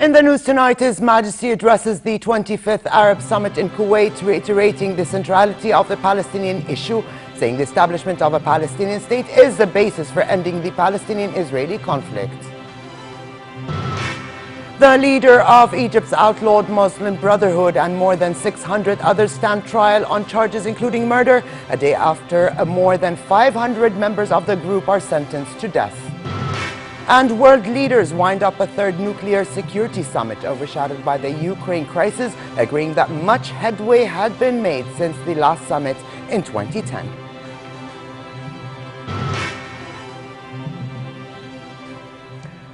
In the news tonight, His Majesty addresses the 25th Arab Summit in Kuwait, reiterating the centrality of the Palestinian issue, saying the establishment of a Palestinian state is the basis for ending the Palestinian-Israeli conflict. The leader of Egypt's outlawed Muslim Brotherhood and more than 600 others stand trial on charges including murder, a day after more than 500 members of the group are sentenced to death. And world leaders wind up a third nuclear security summit overshadowed by the Ukraine crisis, agreeing that much headway had been made since the last summit in 2010.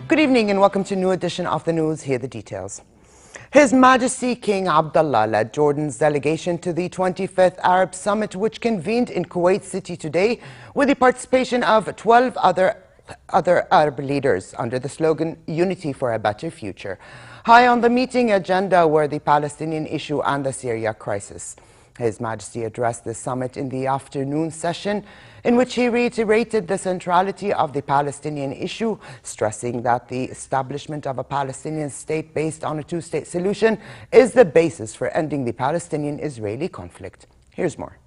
Good evening and welcome to a new edition of the news. Here are the details. His Majesty King Abdullah led Jordan's delegation to the 25th Arab Summit, which convened in Kuwait City today with the participation of 12 other Arab leaders under the slogan Unity for a Better Future. High on the meeting agenda were the Palestinian issue and the Syria crisis. His Majesty addressed the summit in the afternoon session, in which he reiterated the centrality of the Palestinian issue, stressing that the establishment of a Palestinian state based on a two-state solution is the basis for ending the Palestinian-Israeli conflict. Here's more.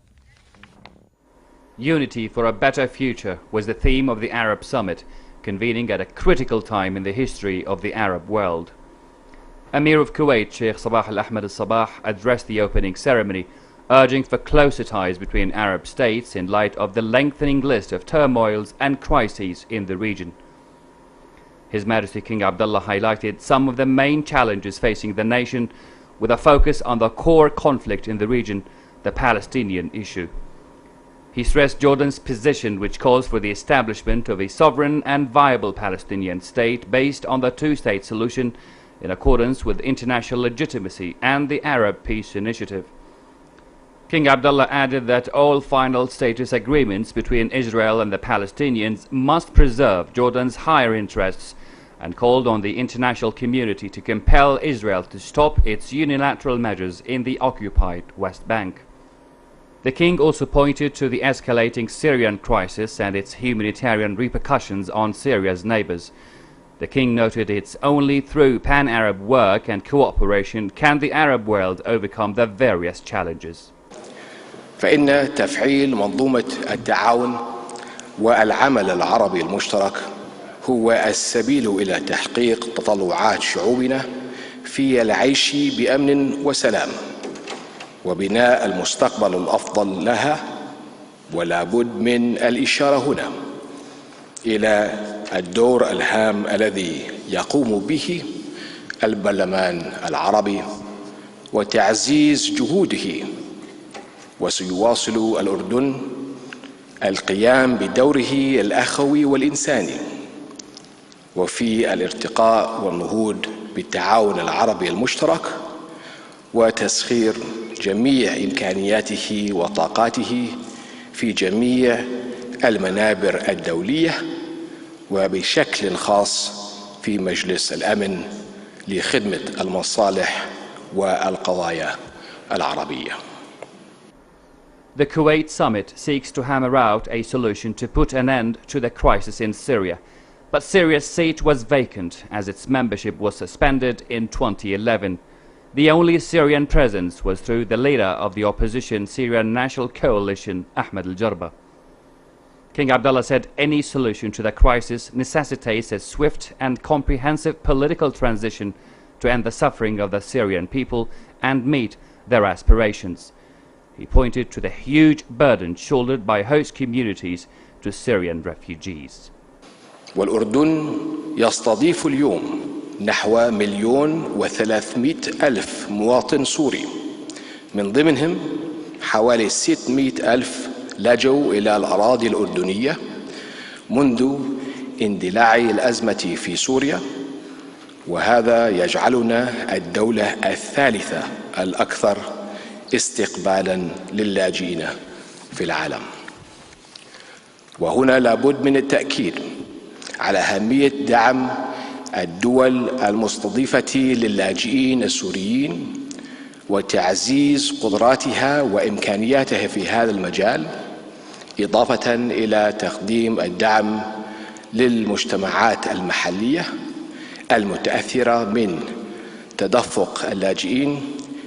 Unity for a better future was the theme of the Arab Summit, convening at a critical time in the history of the Arab world. Emir of Kuwait, Sheikh Sabah al-Ahmed al-Sabah, addressed the opening ceremony, urging for closer ties between Arab states in light of the lengthening list of turmoils and crises in the region. His Majesty King Abdullah highlighted some of the main challenges facing the nation, with a focus on the core conflict in the region, the Palestinian issue. He stressed Jordan's position, which calls for the establishment of a sovereign and viable Palestinian state based on the two-state solution in accordance with international legitimacy and the Arab Peace Initiative. King Abdullah added that all final status agreements between Israel and the Palestinians must preserve Jordan's higher interests and called on the international community to compel Israel to stop its unilateral measures in the occupied West Bank. The king also pointed to the escalating Syrian crisis and its humanitarian repercussions on Syria's neighbors. The king noted it's only through pan-Arab work and cooperation can the Arab world overcome the various challenges. فإن تفعيل منظومة التعاون والعمل العربي المشترك هو السبيل إلى تحقيق تطلعات شعوبنا في العيش بأمن وسلام وبناء المستقبل الأفضل لها. ولا بد من الإشارة هنا إلى الدور الهام الذي يقوم به البرلمان العربي وتعزيز جهوده. وسيواصل الأردن القيام بدوره الأخوي والإنساني وفي الارتقاء والنهوض بالتعاون العربي المشترك وتسخير جميع إمكانياته وطاقاته في جميع المنابر الدولية وبشكل خاص في مجلس الأمن لخدمة المصالح والقضايا العربية. The Kuwait summit seeks to hammer out a solution to put an end to the crisis in Syria, but Syria's seat was vacant as its membership was suspended in 2011. The only Syrian presence was through the leader of the opposition Syrian National Coalition, Ahmed al-Jarba. King Abdullah said any solution to the crisis necessitates a swift and comprehensive political transition to end the suffering of the Syrian people and meet their aspirations. He pointed to the huge burden shouldered by host communities to Syrian refugees. والأردن يستضيف اليوم نحو 1,300,000 مواطن سوري، من ضمنهم حوالي 600,000 لجوا إلى الأراضي الأردنية منذ اندلاع الأزمة في سوريا، وهذا يجعلنا الدولة الثالثة الأكثر استقبالا للاجئين في العالم. وهنا لابد من التأكيد على أهمية دعم الدول المستضيفة للاجئين السوريين وتعزيز قدراتها وإمكانياتها في هذا المجال، إضافة إلى تقديم الدعم للمجتمعات المحلية المتأثرة من تدفق اللاجئين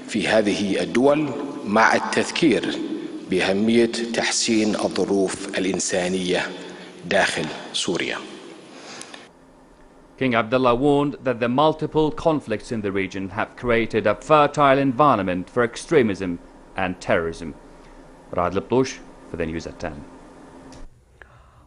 في هذه الدول مع التذكير بأهمية تحسين الظروف الإنسانية داخل سوريا. King Abdullah warned that the multiple conflicts in the region have created a fertile environment for extremism and terrorism. Rad Liptush for the news at 10.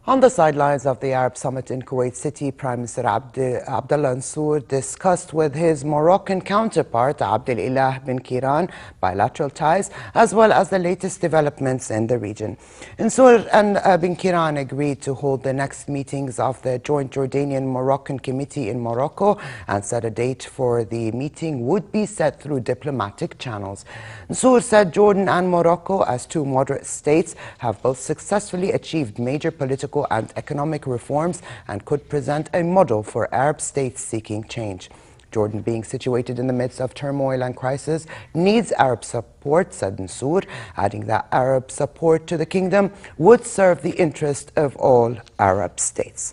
On the sidelines of the Arab Summit in Kuwait City, Prime Minister Abdullah Mansour discussed with his Moroccan counterpart Abdelilah bin Kiran bilateral ties as well as the latest developments in the region. Mansour and bin Kiran agreed to hold the next meetings of the joint Jordanian-Moroccan committee in Morocco and said a date for the meeting would be set through diplomatic channels. Mansour said Jordan and Morocco, as two moderate states, have both successfully achieved major political and economic reforms and could present a model for Arab states seeking change. Jordan, being situated in the midst of turmoil and crisis, needs Arab support, said Mansour, adding that Arab support to the kingdom would serve the interest of all Arab states.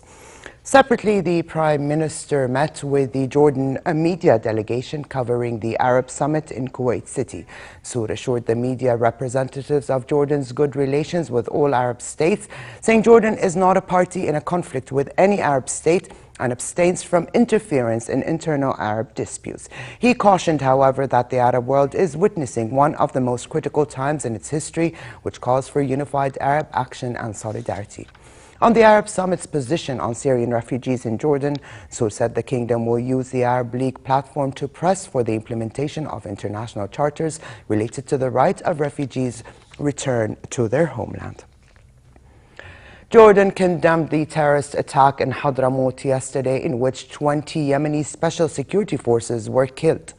Separately, the Prime Minister met with the Jordan media delegation covering the Arab Summit in Kuwait City. Mansour assured the media representatives of Jordan's good relations with all Arab states, saying Jordan is not a party in a conflict with any Arab state and abstains from interference in internal Arab disputes. He cautioned, however, that the Arab world is witnessing one of the most critical times in its history, which calls for unified Arab action and solidarity. On the Arab Summit's position on Syrian refugees in Jordan, Mansour said the kingdom will use the Arab League platform to press for the implementation of international charters related to the right of refugees return to their homeland. Jordan condemned the terrorist attack in Hadramaut yesterday, in which 20 Yemeni special security forces were killed.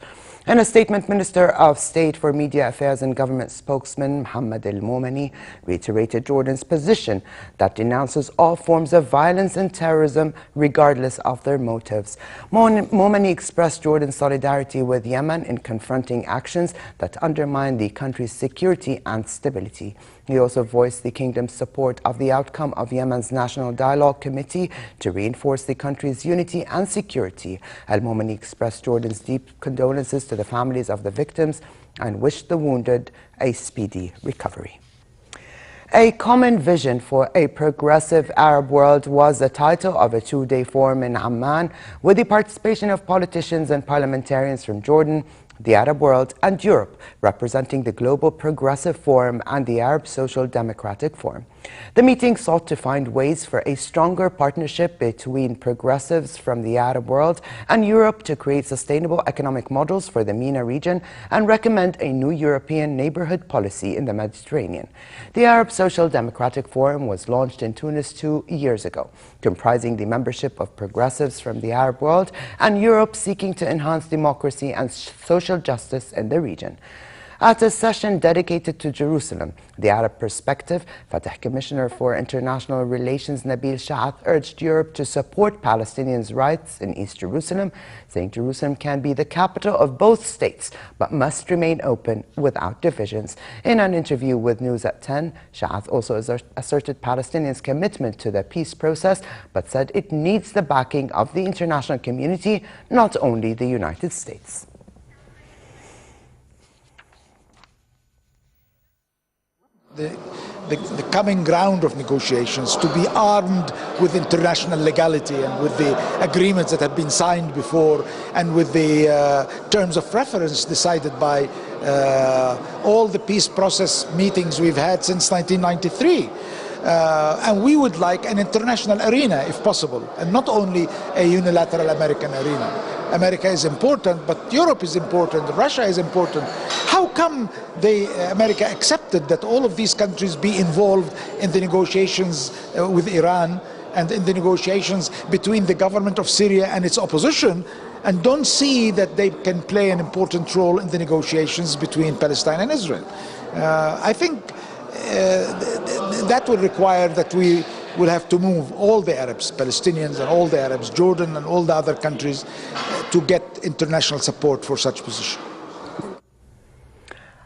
In a statement, Minister of State for Media Affairs and Government spokesman Mohammed al-Momani reiterated Jordan's position that denounces all forms of violence and terrorism regardless of their motives. Momani expressed Jordan's solidarity with Yemen in confronting actions that undermine the country's security and stability. He also voiced the kingdom's support of the outcome of Yemen's National Dialogue Committee to reinforce the country's unity and security. Al-Momani expressed Jordan's deep condolences to the families of the victims and wished the wounded a speedy recovery. A Common Vision for a Progressive Arab World was the title of a two-day forum in Amman with the participation of politicians and parliamentarians from Jordan, the Arab world and Europe, representing the Global Progressive Forum and the Arab Social Democratic Forum. The meeting sought to find ways for a stronger partnership between progressives from the Arab world and Europe to create sustainable economic models for the MENA region and recommend a new European neighborhood policy in the Mediterranean. The Arab Social Democratic Forum was launched in Tunis 2 years ago, comprising the membership of progressives from the Arab world and Europe seeking to enhance democracy and social justice in the region. At a session dedicated to Jerusalem, the Arab Perspective, Fatah Commissioner for International Relations Nabil Shaath urged Europe to support Palestinians' rights in East Jerusalem, saying Jerusalem can be the capital of both states, but must remain open without divisions. In an interview with News at 10, Shaath also asserted Palestinians' commitment to the peace process, but said it needs the backing of the international community, not only the United States. The common ground of negotiations, to be armed with international legality and with the agreements that have been signed before and with the terms of reference decided by all the peace process meetings we've had since 1993. And we would like an international arena if possible, and not only a unilateral American arena. America is important, but Europe is important, Russia is important. How come America accepted that all of these countries be involved in the negotiations with Iran and in the negotiations between the government of Syria and its opposition, and don't see that they can play an important role in the negotiations between Palestine and Israel? I think that will require that we will have to move all the Arabs, Palestinians and all the Arabs, Jordan and all the other countries, to get international support for such position.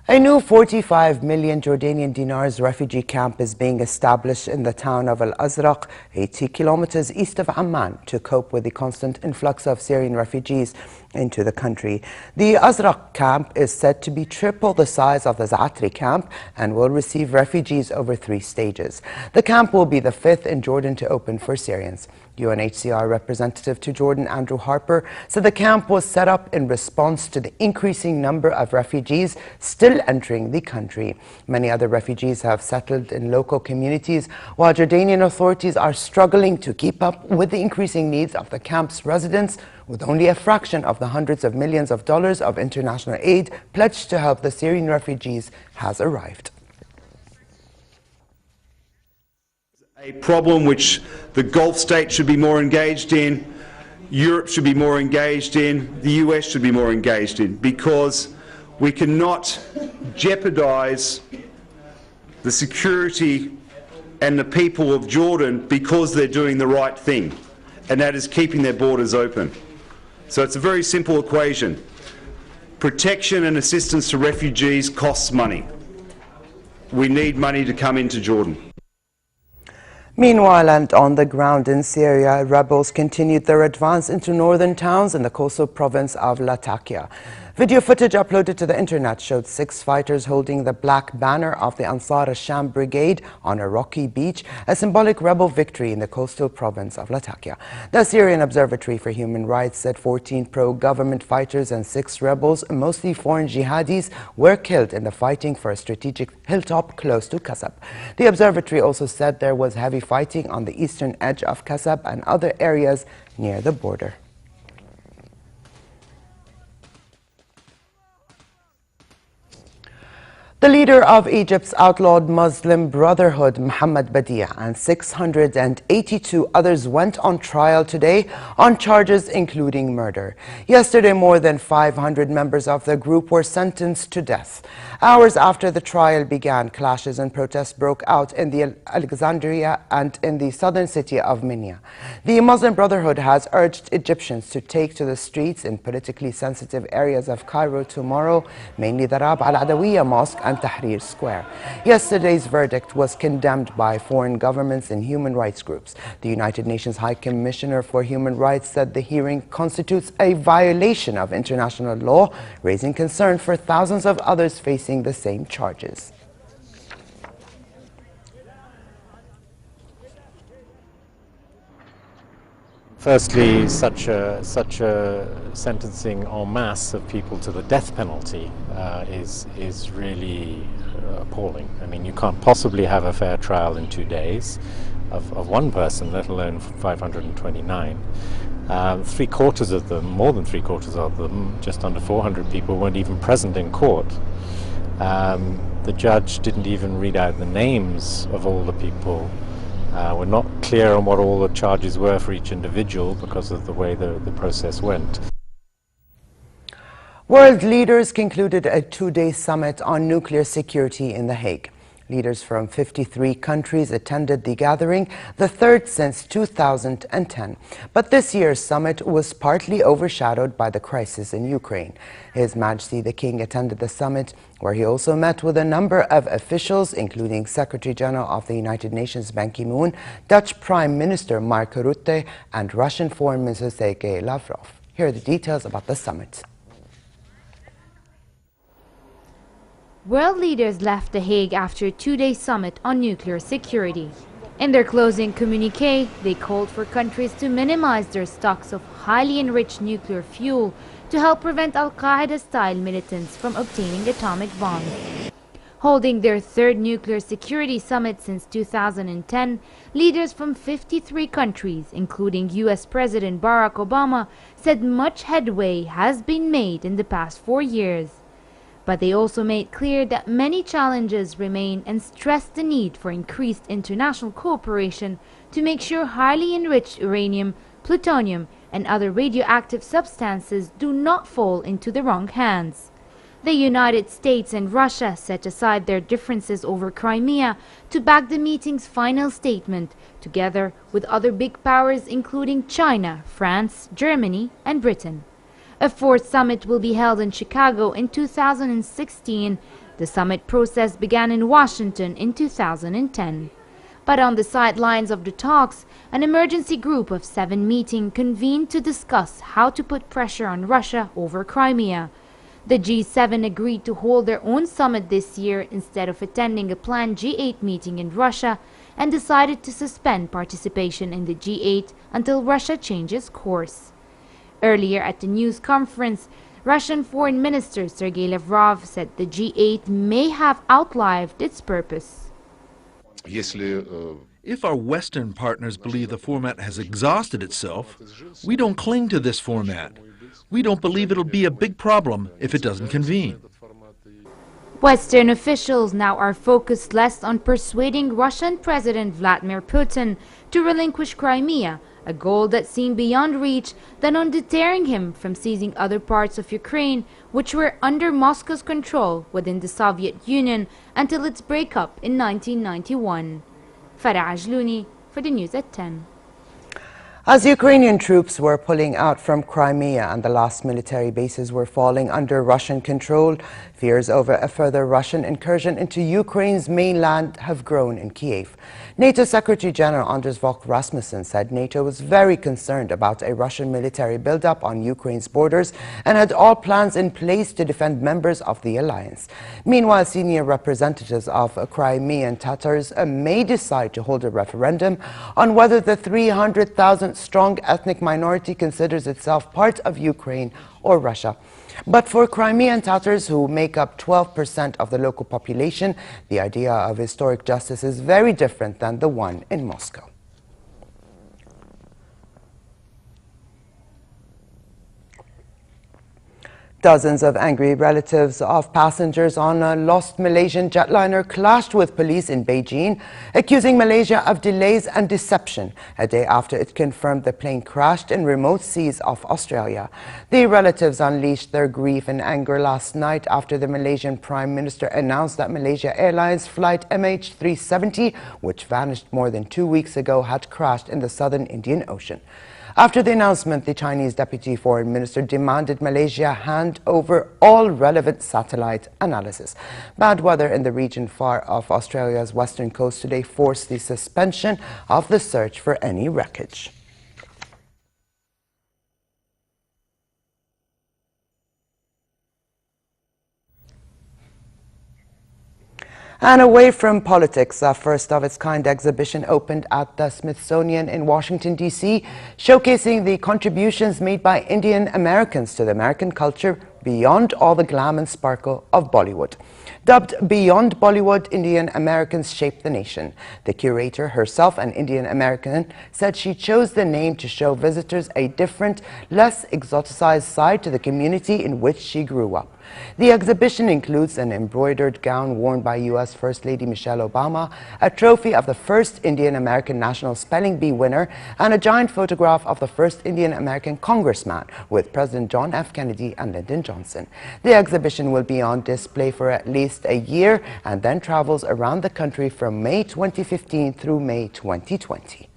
A new 45 million Jordanian dinars refugee camp is being established in the town of Al-Azraq, 80 kilometers east of Amman, to cope with the constant influx of Syrian refugees into the country. The Azraq camp is said to be triple the size of the Zaatari camp and will receive refugees over 3 stages. The camp will be the 5th in Jordan to open for Syrians. UNHCR representative to Jordan, Andrew Harper, said the camp was set up in response to the increasing number of refugees still entering the country. Many other refugees have settled in local communities, while Jordanian authorities are struggling to keep up with the increasing needs of the camp's residents, with only a fraction of the hundreds of millions of dollars of international aid pledged to help the Syrian refugees has arrived. A problem which the Gulf states should be more engaged in, Europe should be more engaged in, the US should be more engaged in, because we cannot jeopardize the security and the people of Jordan because they're doing the right thing, and that is keeping their borders open. So it's a very simple equation. Protection and assistance to refugees costs money. We need money to come into Jordan. Meanwhile, and on the ground in Syria, rebels continued their advance into northern towns in the coastal province of Latakia. Video footage uploaded to the internet showed 6 fighters holding the black banner of the Ansar al-Sham brigade on a rocky beach, a symbolic rebel victory in the coastal province of Latakia. The Syrian Observatory for Human Rights said 14 pro-government fighters and 6 rebels, mostly foreign jihadis, were killed in the fighting for a strategic hilltop close to Kasab. The observatory also said there was heavy fighting on the eastern edge of Kasab and other areas near the border. The leader of Egypt's outlawed Muslim Brotherhood, Mohammed Badia, and 682 others went on trial today on charges including murder. Yesterday, more than 500 members of the group were sentenced to death. Hours after the trial began, clashes and protests broke out in the Alexandria and in the southern city of Minya. The Muslim Brotherhood has urged Egyptians to take to the streets in politically sensitive areas of Cairo tomorrow, mainly the Rab al-Adawiyya Mosque and Tahrir Square. Yesterday's verdict was condemned by foreign governments and human rights groups. The United Nations High Commissioner for Human Rights said the hearing constitutes a violation of international law, raising concern for thousands of others facing the same charges. Firstly, such a sentencing en masse of people to the death penalty is really appalling. I mean, you can't possibly have a fair trial in 2 days of one person, let alone 529. 3/4 of them, more than 3/4 of them, just under 400 people, weren't even present in court. The judge didn't even read out the names of all the people. We're not clear on what all the charges were for each individual because of the way the process went. World leaders concluded a 2-day summit on nuclear security in The Hague. Leaders from 53 countries attended the gathering, the 3rd since 2010. But this year's summit was partly overshadowed by the crisis in Ukraine. His Majesty the King attended the summit, where he also met with a number of officials, including Secretary General of the United Nations Ban Ki-moon, Dutch Prime Minister Mark Rutte, and Russian Foreign Minister Sergei Lavrov. Here are the details about the summit. World leaders left The Hague after a 2-day summit on nuclear security. In their closing communiqué, they called for countries to minimize their stocks of highly enriched nuclear fuel to help prevent Al-Qaeda-style militants from obtaining atomic bombs. Holding their 3rd nuclear security summit since 2010, leaders from 53 countries, including US President Barack Obama, said much headway has been made in the past 4 years. But they also made clear that many challenges remain and stressed the need for increased international cooperation to make sure highly enriched uranium, plutonium, and other radioactive substances do not fall into the wrong hands. The United States and Russia set aside their differences over Crimea to back the meeting's final statement, together with other big powers including China, France, Germany, and Britain. A 4th summit will be held in Chicago in 2016, The summit process began in Washington in 2010. But on the sidelines of the talks, an emergency group of 7 meeting convened to discuss how to put pressure on Russia over Crimea. The G7 agreed to hold their own summit this year instead of attending a planned G8 meeting in Russia, and decided to suspend participation in the G8 until Russia changes course. Earlier at the news conference, Russian Foreign Minister Sergei Lavrov said the G8 may have outlived its purpose. If our Western partners believe the format has exhausted itself, we don't cling to this format. We don't believe it'll be a big problem if it doesn't convene. Western officials now are focused less on persuading Russian President Vladimir Putin to relinquish Crimea, a goal that seemed beyond reach, than on deterring him from seizing other parts of Ukraine which were under Moscow's control within the Soviet Union until its breakup in 1991. Farah Ajlouni for the news at 10. As Ukrainian troops were pulling out from Crimea and the last military bases were falling under Russian control, fears over a further Russian incursion into Ukraine's mainland have grown in Kiev. NATO Secretary General Anders Fogh Rasmussen said NATO was very concerned about a Russian military buildup on Ukraine's borders and had all plans in place to defend members of the alliance. Meanwhile, senior representatives of Crimean Tatars may decide to hold a referendum on whether the 300,000 strong ethnic minority considers itself part of Ukraine or Russia. But for Crimean Tatars, who make up 12% of the local population, the idea of historic justice is very different than the one in Moscow. Dozens of angry relatives of passengers on a lost Malaysian jetliner clashed with police in Beijing, accusing Malaysia of delays and deception a day after it confirmed the plane crashed in remote seas off Australia. The relatives unleashed their grief and anger last night after the Malaysian Prime Minister announced that Malaysia Airlines flight MH370, which vanished more than 2 weeks ago, had crashed in the southern Indian Ocean. After the announcement, the Chinese Deputy Foreign Minister demanded Malaysia hand over all relevant satellite analysis. Bad weather in the region far off Australia's western coast today forced the suspension of the search for any wreckage. And away from politics, a first-of-its-kind exhibition opened at the Smithsonian in Washington, D.C., showcasing the contributions made by Indian Americans to the American culture beyond all the glam and sparkle of Bollywood. Dubbed Beyond Bollywood, Indian Americans Shape the Nation. The curator, herself an Indian American, said she chose the name to show visitors a different, less exoticized side to the community in which she grew up. The exhibition includes an embroidered gown worn by U.S. First Lady Michelle Obama, a trophy of the first Indian American National Spelling Bee winner, and a giant photograph of the first Indian American congressman with President John F. Kennedy and Lyndon Johnson. The exhibition will be on display for at least a year and then travels around the country from May 2015 through May 2020.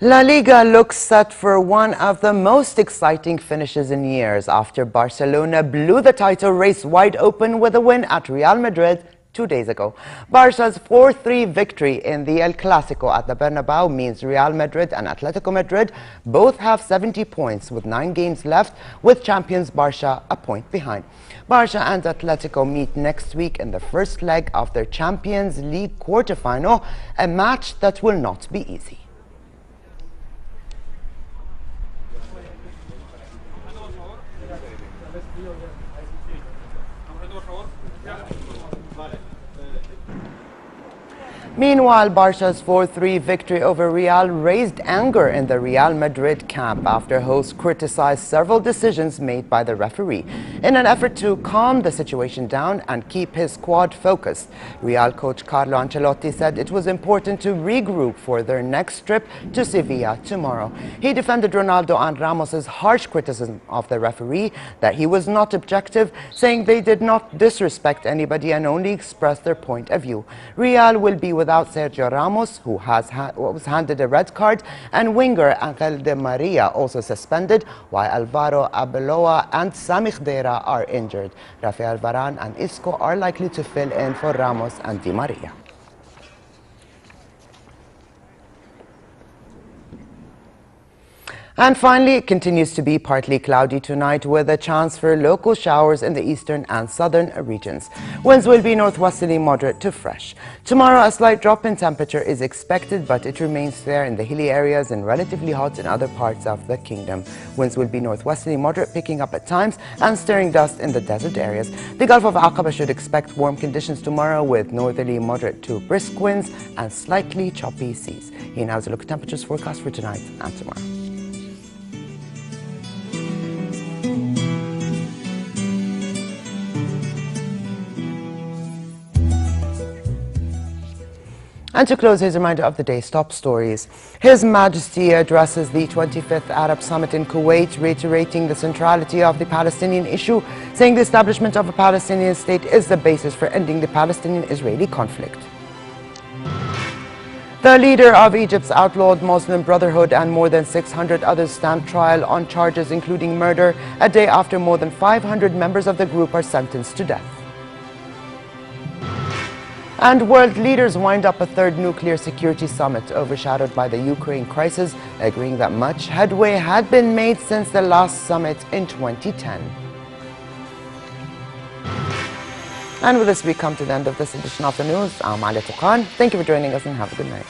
La Liga looks set for one of the most exciting finishes in years after Barcelona blew the title race wide open with a win at Real Madrid 2 days ago. Barca's 4-3 victory in the El Clásico at the Bernabeu means Real Madrid and Atletico Madrid both have 70 points with 9 games left, with champions Barca a point behind. Barca and Atletico meet next week in the first leg of their Champions League quarterfinal, a match that will not be easy. Meanwhile, Barca's 4-3 victory over Real raised anger in the Real Madrid camp after hosts criticized several decisions made by the referee. In an effort to calm the situation down and keep his squad focused, Real coach Carlo Ancelotti said it was important to regroup for their next trip to Sevilla tomorrow. He defended Ronaldo and Ramos's harsh criticism of the referee that he was not objective, saying they did not disrespect anybody and only expressed their point of view. Real will be without Sergio Ramos, who was handed a red card, and winger Angel Di Maria also suspended, while Alvaro Arbeloa and Sami Khedira are injured. Rafael Varane and Isco are likely to fill in for Ramos and Di Maria. And finally, it continues to be partly cloudy tonight with a chance for local showers in the eastern and southern regions. Winds will be northwesterly moderate to fresh. Tomorrow, a slight drop in temperature is expected, but it remains fair in the hilly areas and relatively hot in other parts of the kingdom. Winds will be northwesterly moderate, picking up at times, and stirring dust in the desert areas. The Gulf of Aqaba should expect warm conditions tomorrow with northerly moderate to brisk winds and slightly choppy seas. Here now is a look at temperatures forecast for tonight and tomorrow. And to close, here's a reminder of the day's top stories. His Majesty addresses the 25th Arab Summit in Kuwait, reiterating the centrality of the Palestinian issue, saying the establishment of a Palestinian state is the basis for ending the Palestinian-Israeli conflict. The leader of Egypt's outlawed Muslim Brotherhood and more than 600 others stand trial on charges including murder, a day after more than 500 members of the group are sentenced to death. And world leaders wind up a third nuclear security summit overshadowed by the Ukraine crisis, agreeing that much headway had been made since the last summit in 2010. And with this, we come to the end of this edition of the news. I'm Ali Tuqan. Thank you for joining us and have a good night.